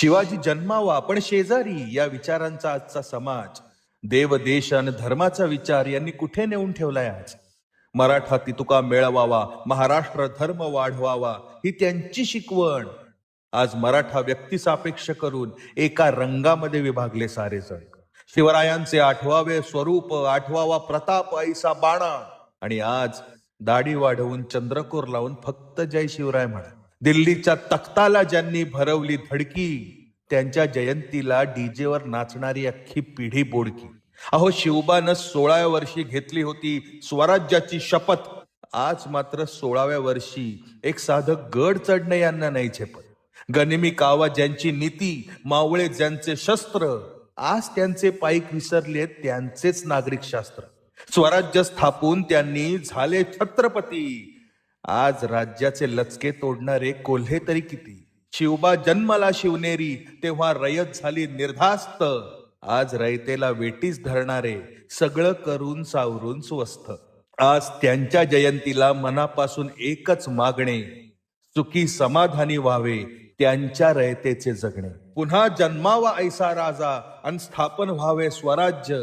शिवाजी जन्मावा पण शेजारी या विचारांचा आजचा समाज, देव देश आणि धर्माचा विचार यांनी कुठे नेऊन ठेवलाय आज. मराठा तितुका मेळवावा, महाराष्ट्र धर्म वाढवावा ही त्यांची शिकवण. आज मराठा व्यक्तिसापेक्ष करून एका रंगामध्ये विभागले सारे जग. शिवरायांचे आठवावे स्वरूप, आठवावा प्रताप ऐसा बाणा, आणि आज दाढी वाढवून चंद्रकोर लावून फक्त जय शिवराय म्हणा. दिल्लीच्या तख्ताला ज्यांनी भरवली धडकी, त्यांच्या जयंतीला डीजेवर नाचणारी अख्खी पिढी बोडकी. अहो, शिवबानं 16व्या वर्षी घेतली होती स्वराज्याची शपथ. आज मात्र 16व्या वर्षी एक साधं गड चढणं यांना नाही झेपत. गनिमी कावा ज्यांची नीती, मावळे ज्यांचे शस्त्र, आज त्यांचे पाईक विसरले त्यांचेच नागरिक शास्त्र. स्वराज्य स्थापून त्यांनी झाले छत्रपती, आज राज्याचे लचके तोडणारे कोल्हे तरी किती. शिवबा जन्माला शिवनेरी, तेव्हा रयत झाली निर्धास्त. आज रयतेला वेटीस धरणारे सगळं करून सावरून स्वस्थ. आज त्यांच्या जयंतीला मनापासून एकच मागणे, सुखी समाधानी व्हावे त्यांच्या रयतेचे जगणे. पुन्हा जन्मावा ऐसा राजा अन स्थापन व्हावे स्वराज्य.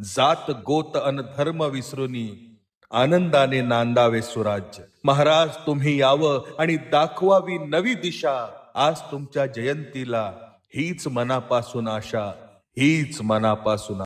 जात गोत अन धर्म विसरुनी आनंदाने नांदावे सुराज्य. महाराज तुम्ही यावं आणि दाखवावी नवी दिशा. आज तुमच्या जयंतीला हीच मनापासून आशा, हीच मनापासून